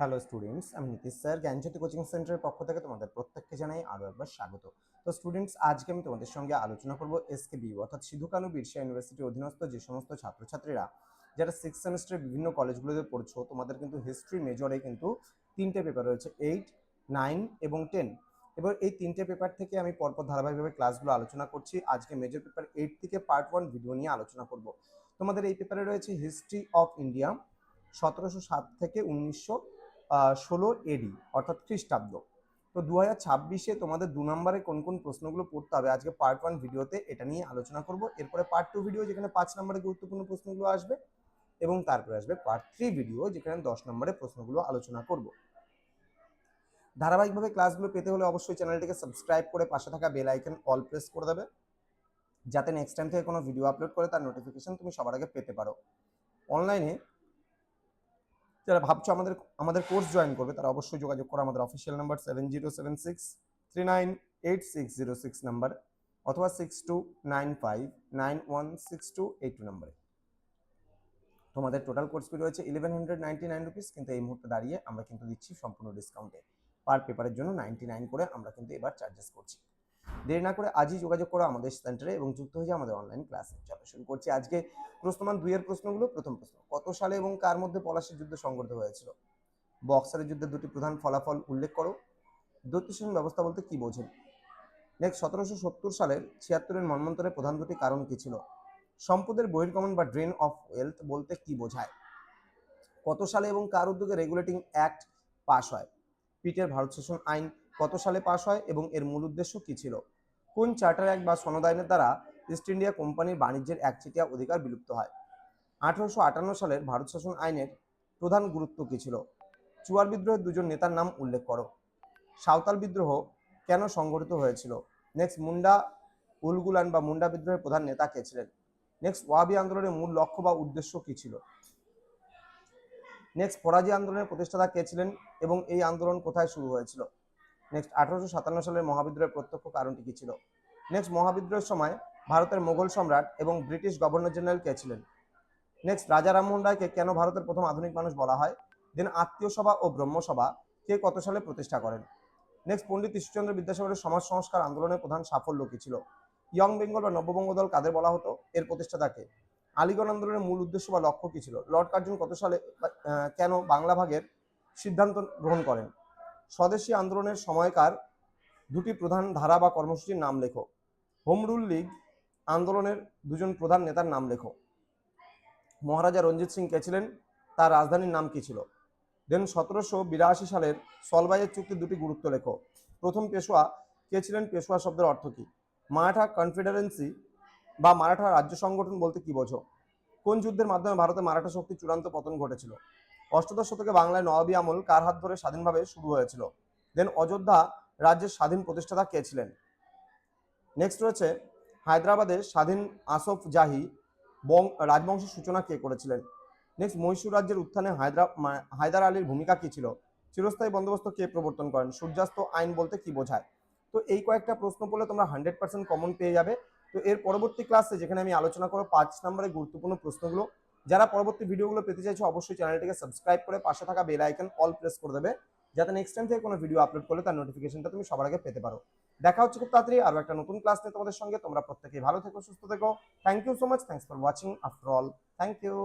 Hello students, আমি Nitish sir জ্ঞানজ্যোতি coaching সেন্টারের পক্ষ থেকে তোমাদের প্রত্যেককে জানাই আরও একবার স্বাগত। তো স্টুডেন্টস, আজকে আমি তোমাদের সঙ্গে আলোচনা করব এসকেবিইউ অর্থাৎ সিধু কানু বিরসা ইউনিভার্সিটির অধীনস্থ যে সমস্ত ছাত্রছাত্রীরা যারা 6 সেমিস্টারের বিভিন্ন কলেজগুলোতে পড়ছো, তোমাদের কিন্তু হিস্ট্রি মেজরে কিন্তু 3টে পেপার রয়েছে, 8, 9 এবং 10। এবার এই 3টে পেপার থেকে আমি পরপর ধারাবাহিকভাবে ক্লাসগুলো আলোচনা করছি। আজকে মেজর পেপার 8 থেকে পার্ট 1 ভিডিও নিয়ে আলোচনা করব। তোমাদের এই পেপারে রয়েছে হিস্ট্রি অফ ইন্ডিয়া 1707 থেকে 1916 এডি অর্থাৎ খ্রিস্টাব্দ। তো 2026-এ তোমাদের 2 নম্বরে কোন কোন প্রশ্নগুলো পড়তে হবে আজকে পার্ট 1 ভিডিওতে এটা নিয়ে আলোচনা করব। এরপরে পার্ট 2 ভিডিও যেখানে 5 নম্বরে গুরুত্বপূর্ণ প্রশ্নগুলো আসবে, এবং তারপরে আসবে পার্ট 3 ভিডিও যেখানে 10 নম্বরে প্রশ্নগুলো আলোচনা করব। ধারাবাহিকভাবে ক্লাসগুলো পেতে হলে অবশ্যই চ্যানেলটিকে সাবস্ক্রাইব করে পাশে থাকা বেল আইকন অল প্রেস করে দেবে, যাতে নেক্সট টাইম থেকে কোনো ভিডিও আপলোড করে তার নোটিফিকেশন তুমি সবার আগে পেতে পারো। অনলাইনে যারা ভাবছো আমাদের আমাদের কোর্স জয়েন করবে, তারা অবশ্যই যোগাযোগ করো আমাদের অফিসিয়াল নাম্বার 7076398606 নাম্বার অথবা 6295916282 নাম্বারে। তোমাদের টোটাল কোর্স ফি রয়েছে 1199 রুপিস, কিন্তু এই মুহূর্তে দাঁড়িয়ে আমরা কিন্তু দিচ্ছি সম্পূর্ণ ডিসকাউন্টে। পার পেপারের জন্য 99 করে আমরা কিন্তু এবার চার্জেস করছি। দেরি না করে আজই যোগাযোগ করো আমাদের সেন্টারে এবং যুক্ত হয়ে যাও আমাদের অনলাইন ক্লাসে। চলো শুরু করছি আজকে প্রশ্নমান 2 এর প্রশ্নগুলো। প্রথম প্রশ্ন, কত সালে এবং কার মধ্যে পলাশীর যুদ্ধ সংঘটিত হয়েছিল? বক্সারের যুদ্ধের দুটি প্রধান ফলাফল উল্লেখ করো। দ্বৈত শাসন ব্যবস্থা বলতে কি বোঝেন? নেক্সট, 1770 সালের 76-এর মন্বন্তরের প্রধান দুটি কারণ কি ছিল? সম্পদের বহির্গমন বা ড্রেন অফ ওয়েলথ বলতে কি বোঝায়? কত সালে এবং কার উদ্যোগে রেগুলেটিং অ্যাক্ট পাশ হয়? পিটের ভারত শাসন আইন কত সালে পাশ হয় এবং এর মূল উদ্দেশ্য কি ছিল? কোন চার্টার অ্যাক্ট বা সনদ আইনের দ্বারা ইস্ট ইন্ডিয়া কোম্পানির বাণিজ্যের একচেটিয়া অধিকার বিলুপ্ত হয়? 1858 সালের ভারত শাসন আইনের প্রধান গুরুত্ব কি ছিল? চুয়ার বিদ্রোহের দুজন নেতার নাম উল্লেখ করো। সাঁওতাল বিদ্রোহ কেন সংগঠিত হয়েছিল? নেক্সট, মুন্ডা উলগুলান বা মুন্ডা বিদ্রোহের প্রধান নেতা কে ছিলেন? নেক্সট, ওয়াহাবি আন্দোলনের মূল লক্ষ্য বা উদ্দেশ্য কি ছিল? নেক্সট, ফরাজি আন্দোলনের প্রতিষ্ঠাতা কে ছিলেন এবং এই আন্দোলন কোথায় শুরু হয়েছিল? নেক্সট, 1857 সালের মহাবিদ্রোহের প্রত্যক্ষ কারণটি কি ছিল? নেক্সট, মহাবিদ্রোহের সময় ভারতের মোগল সম্রাট এবং ব্রিটিশ গভর্নর জেনারেল কে ছিলেন? নেক্সট, রাজা রামমোহন রায়কে কেন ভারতের প্রথম আধুনিক মানুষ বলা হয়? দেন, আত্মীয় সভা ও ব্রহ্মসভা কে কত সালে প্রতিষ্ঠা করেন? নেক্সট, পণ্ডিত ঈশ্বরচন্দ্র বিদ্যাসাগরের সমাজ সংস্কার আন্দোলনের প্রধান সাফল্য কি ছিল? ইয়ং বেঙ্গল বা নববঙ্গ দল কাদের বলা হতো? এর প্রতিষ্ঠাতাকে? আলিগড় আন্দোলনের মূল উদ্দেশ্য বা লক্ষ্য কি ছিল? লর্ড কার্জন কত সালে কেন বাংলা ভাগের সিদ্ধান্ত গ্রহণ করেন? স্বদেশী আন্দোলনের সময়কার দুটি প্রধান ধারা বা কর্মসূচির নাম লেখো। হোম রুল লীগ আন্দোলনের দুজন প্রধান নেতার নাম লেখো। মহারাজা রঞ্জিত সিং কে ছিলেন? তার রাজধানীর নাম কি ছিল? দেন, 1782 সালের সলবাইয়ের চুক্তির দুটি গুরুত্ব লেখো। প্রথম পেশোয়া কে ছিলেন? পেশোয়া শব্দের অর্থ কি? মারাঠা কনফেডারেন্সি বা মারাঠা রাজ্য সংগঠন বলতে কি বোঝো? কোন যুদ্ধের মাধ্যমে ভারতে মারাঠা শক্তির চূড়ান্ত পতন ঘটেছিল? অষ্টাদশ শতকে বাংলায় নবাবী আমল কার হাত ধরে স্বাধীনভাবে শুরু হয়েছিল? দেন, অযোধ্যা রাজ্যের স্বাধীন প্রতিষ্ঠাতা কে ছিলেন? নেক্সট রয়েছে, হায়দ্রাবাদের স্বাধীন আসফ জাহি রাজবংশের সূচনা কে করেছিলেন? নেক্সট, মহীশূর রাজ্যের উত্থানে হায়দার আলীর ভূমিকা কি ছিল? চিরস্থায়ী বন্দোবস্ত কে প্রবর্তন করেন? সূর্যাস্ত আইন বলতে কি বোঝায়? তো এই কয়েকটা প্রশ্ন পড়লে তোমরা 100% কমন পেয়ে যাবে। তো এর পরবর্তী ক্লাসে যেখানে আমি আলোচনা করব 5 নম্বরের গুরুত্বপূর্ণ প্রশ্নগুলো, যারা পরবর্তী ভিডিওগুলো পেতে চাইছো অবশ্যই চ্যানেলটিকে সাবস্ক্রাইব করে পাশে থাকা বেল আইকন অল প্রেস করে দেবে, যাতে নেক্সট টাইম থেকে কোনো ভিডিও আপলোড করলে তার নোটিফিকেশনটা তুমি সবার আগে পেতে পারো। দেখা হচ্ছে খুব তাড়াতাড়ি আরো একটা নতুন ক্লাস নিয়ে তোমাদের সঙ্গে। তোমরা প্রত্যেকেই ভালো থেকো, সুস্থ থেকো। Thank you so much, thanks for watching after all. Thank you.